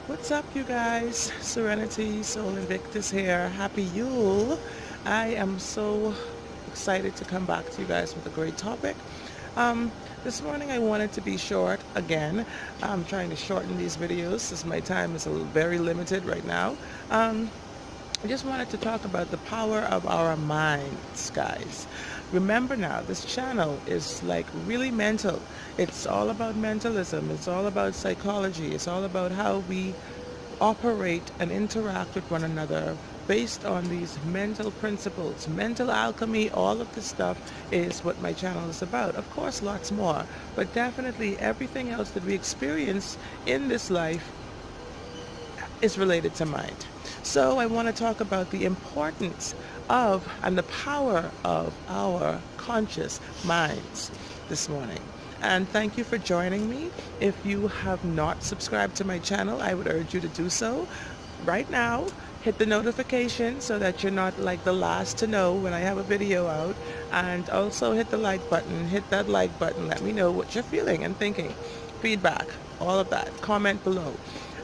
What's up, you guys? Serenity Soul Invictus here. Happy Yule. I am so excited to come back to you guys with a great topic. Um, this morning I wanted to be short again. I'm trying to shorten these videos since my time is very limited right now. Um, I just wanted to talk about the power of our minds, guys. Remember now, this channel is like really mental. It's all about mentalism. It's all about psychology. It's all about how we operate and interact with one another based on these mental principles. Mental alchemy, all of this stuff is what my channel is about. Of course, lots more, but definitely everything else that we experience in this life is related to mind. So I want to talk about the importance of and the power of our conscious minds this morning. And thank you for joining me. If you have not subscribed to my channel, I would urge you to do so right now. Hit the notification so that you're not like the last to know when I have a video out. And also hit the like button. Hit that like button. Let me know what you're feeling and thinking. Feedback, all of that. Comment below.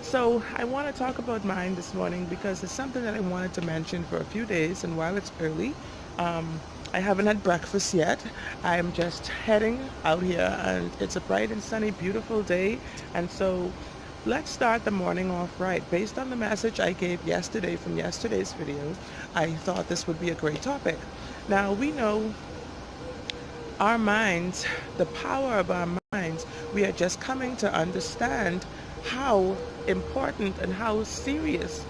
So I want to talk about mine this morning because it's something that I wanted to mention for a few days, and while it's early, I haven't had breakfast yet. I'm just heading out here, and it's a bright and sunny, beautiful day, and so let's start the morning off right. Based on the message I gave yesterday from yesterday's video, I thought this would be a great topic. Now, we know our minds, the power of our minds, we are just coming to understand how important and how serious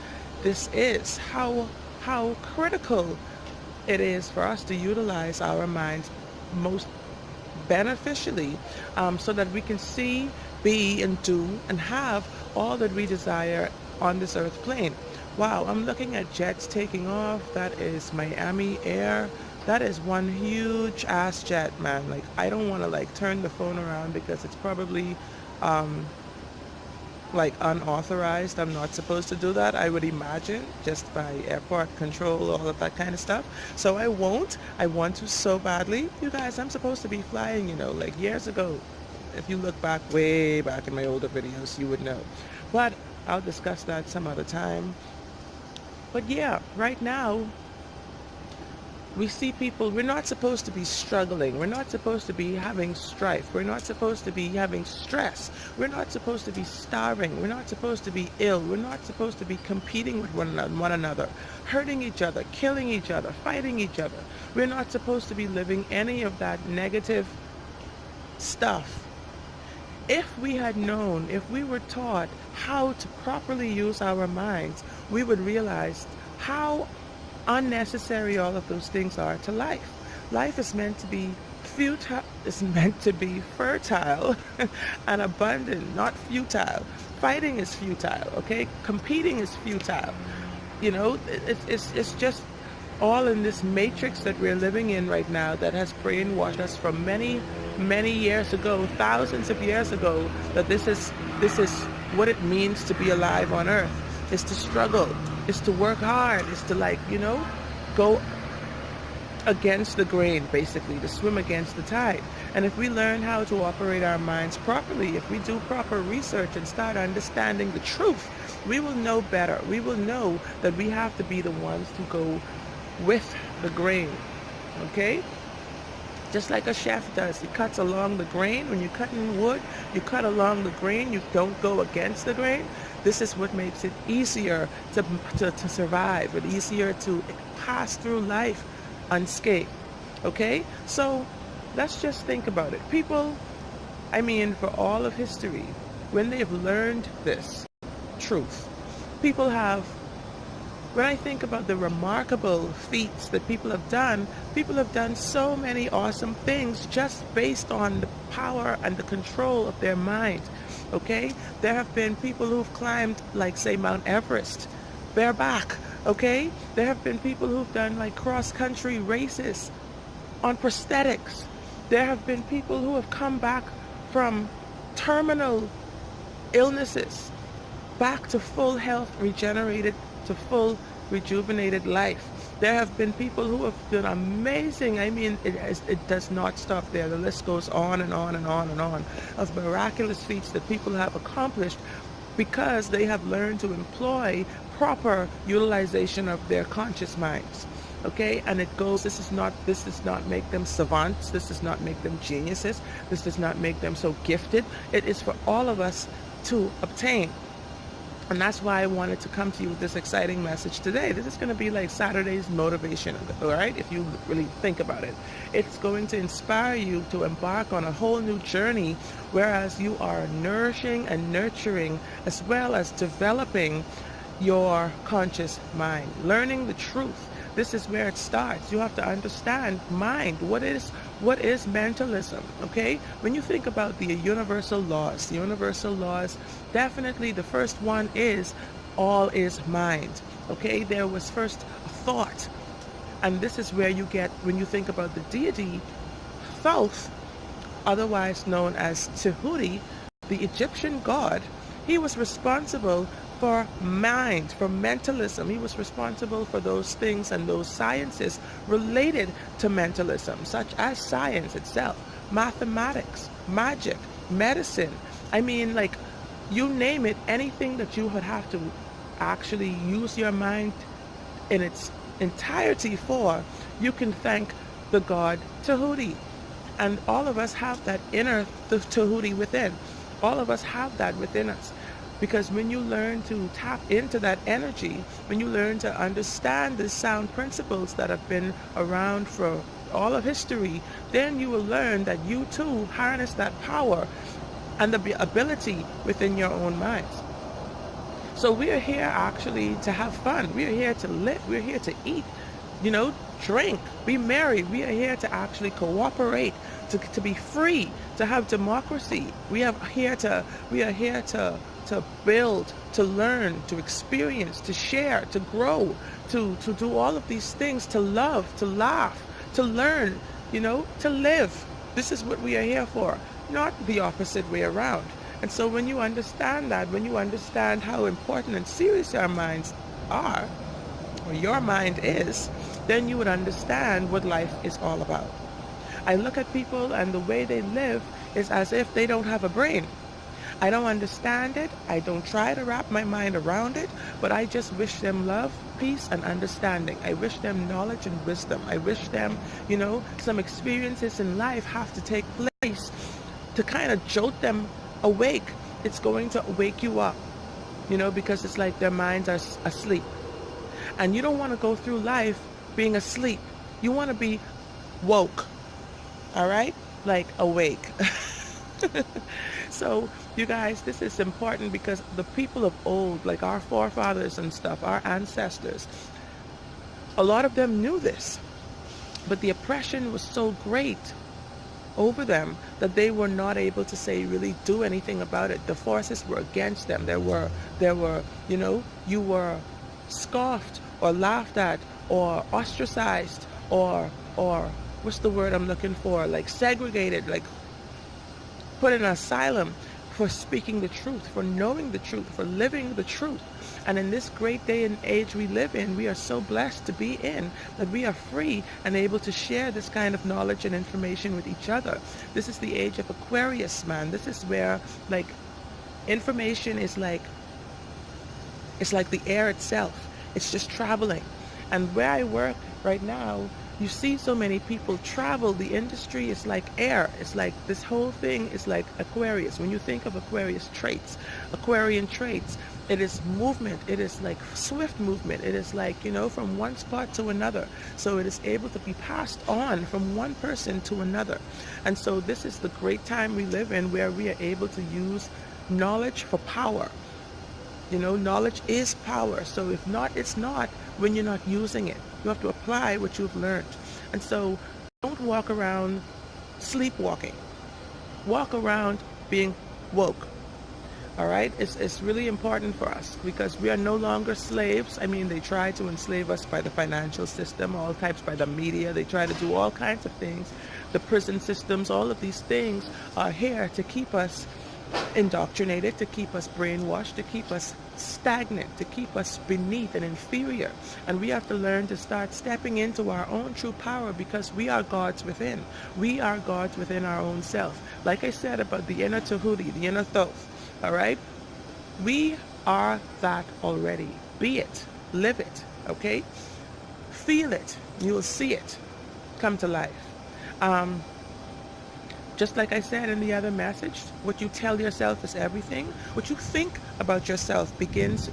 this is, how critical it is for us to utilize our minds most beneficially, so that we can see, be, and do, and have all that we desire on this earth plane. Wow, I'm looking at jets taking off. That is Miami Air. That is one huge ass jet, man. Like, I don't want to like turn the phone around because it's probably um, like unauthorized. I'm not supposed to do that, I would imagine, just by airport control, all of that kind of stuff. So I won't. I want to so badly. You guys, I'm supposed to be flying, like years ago. If you look back, way back in my older videos, you would know. But I'll discuss that some other time. But yeah, right now, we see people, we're not supposed to be struggling. We're not supposed to be having strife. We're not supposed to be having stress. We're not supposed to be starving. We're not supposed to be ill. We're not supposed to be competing with one another, hurting each other, killing each other, fighting each other. We're not supposed to be living any of that negative stuff. If we had known, if we were taught how to properly use our minds, we would realize how unnecessary all of those things are to life. Life is meant to be futile, is meant to be fertile and abundant, not futile. Fighting is futile, okay? Competing is futile. It's just all in this matrix that we're living in right now that has brainwashed us from many, many years ago, thousands of years ago, that this is what it means to be alive on earth, is to struggle, is to work hard, is to go against the grain, basically, to swim against the tide. And if we learn how to operate our minds properly, if we do proper research and start understanding the truth, we will know better. We will know that we have to be the ones to go with the grain, okay? Just like a chef does. He cuts along the grain. When you're cutting wood, you cut along the grain. You don't go against the grain. This is what makes it easier to survive, and easier to pass through life unscathed, okay? So let's just think about it. People, for all of history, when they've learned this truth, when I think about the remarkable feats that people have done so many awesome things just based on the power and the control of their mind, okay? There have been people who've climbed, like, say, Mount Everest, bareback, okay? There have been people who've done, like, cross-country races on prosthetics. There have been people who have come back from terminal illnesses back to full health, regenerated to full rejuvenated life. There have been people who have done amazing, it does not stop there. The list goes on and on and on and on of miraculous feats that people have accomplished because they have learned to employ proper utilization of their conscious minds. Okay, and it goes, this does not make them savants, this does not make them geniuses, this does not make them so gifted. It is for all of us to obtain. And that's why I wanted to come to you with this exciting message today. This is going to be like Saturday's motivation, all right? If you really think about it, it's going to inspire you to embark on a whole new journey, whereas you are nourishing and nurturing as well as developing your conscious mind, learning the truth. This is where it starts. You have to understand mind. What is mentalism? Okay? When you think about the universal laws, definitely the first one is all is mind. Okay? There was first a thought. And this is where you get, when you think about the deity, Thoth, otherwise known as Tahuti, the Egyptian god, he was responsible for mind, for mentalism. He was responsible for those things and those sciences related to mentalism, such as science itself, mathematics, magic, medicine. I mean, like, you name it, anything that you would have to actually use your mind in its entirety for, you can thank the god Tahuti. And all of us have that inner Tahuti within. All of us have that within us. Because when you learn to tap into that energy, when you learn to understand the sound principles that have been around for all of history, then you will learn that you too harness that power and the ability within your own minds. So we are here actually to have fun. We are here to live. We're here to eat, drink, be merry. We are here to actually cooperate, to be free, to have democracy. We are here to build, to learn, to experience, to share, to grow, to do all of these things, to love, to laugh, to learn, to live. This is what we are here for, not the opposite way around. And so when you understand that, when you understand how important and serious our minds are, or your mind is, then you would understand what life is all about. I look at people and the way they live is as if they don't have a brain. I don't understand it. I don't try to wrap my mind around it, but I just wish them love, peace, and understanding. I wish them knowledge and wisdom. I wish them, some experiences in life have to take place to kind of jolt them awake. It's going to wake you up, because it's like their minds are asleep. And you don't want to go through life being asleep. You want to be woke, all right? Like awake. So, you guys, this is important because the people of old, like our forefathers and stuff, our ancestors, a lot of them knew this. But the oppression was so great over them that they were not able to really do anything about it. The forces were against them. There were, you were scoffed or laughed at or ostracized or what's the word I'm looking for? Like segregated, like put in an asylum for speaking the truth, for knowing the truth, for living the truth. And in this great day and age we live in, we are so blessed to be in, that we are free and able to share this kind of knowledge and information with each other. This is the age of Aquarius, man. This is where, like, information is like, it's like the air itself. It's just traveling. And where I work right now, you see so many people travel. The industry is like air. It's like this whole thing is like Aquarius. When you think of Aquarius traits, Aquarian traits, it is movement. It is like swift movement. It is like, from one spot to another. So it is able to be passed on from one person to another. And so this is the great time we live in, where we are able to use knowledge for power. Knowledge is power. So if not, it's not when you're not using it. You have to apply what you've learned. And so don't walk around sleepwalking. Walk around being woke. All right? It's really important for us because we are no longer slaves. I mean, they try to enslave us by the financial system, all types, by the media. They try to do all kinds of things. The prison systems, all of these things are here to keep us indoctrinated, to keep us brainwashed, to keep us stagnant, to keep us beneath and inferior. And we have to learn to start stepping into our own true power, because we are gods within. We are gods within our own self. Like I said about the inner Tahuti, the inner Thoth, all right? We are that already. Be it. Live it. Okay? Feel it. You will see it come to life. Um, just like I said in the other message, what you tell yourself is everything. What you think about yourself begins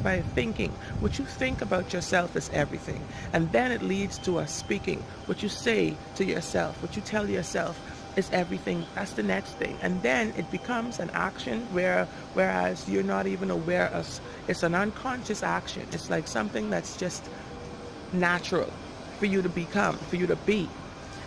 by thinking. What you think about yourself is everything. And then it leads to a speaking. What you say to yourself, what you tell yourself is everything. That's the next thing. And then it becomes an action whereas you're not even aware of. It's an unconscious action. It's like something that's just natural for you to become, for you to be.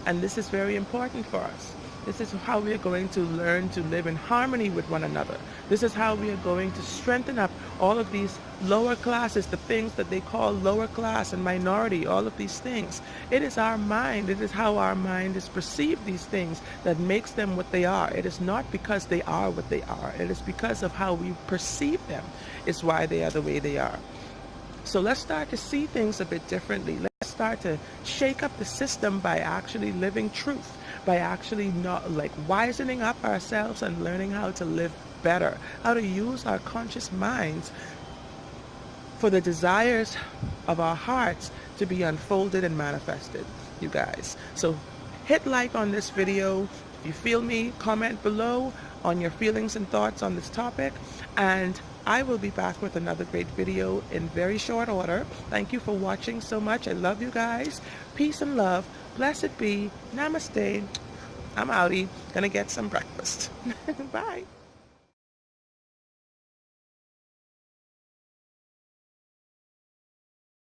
And this is very important for us. This is how we are going to learn to live in harmony with one another. This is how we are going to strengthen up all of these lower classes, the things that they call lower class and minority, all of these things. It is our mind. It is how our mind is perceived these things that makes them what they are. It is not because they are what they are. It is because of how we perceive them is why they are the way they are. So let's start to see things a bit differently. Let's start to shake up the system by actually living truth, by actually not like wisening up ourselves and learning how to live better, how to use our conscious minds for the desires of our hearts to be unfolded and manifested, you guys. So hit like on this video. If you feel me, comment below on your feelings and thoughts on this topic, and I will be back with another great video in very short order. Thank you for watching so much. I love you guys. Peace and love. Blessed be. Namaste. I'm outie. Gonna get some breakfast. Bye.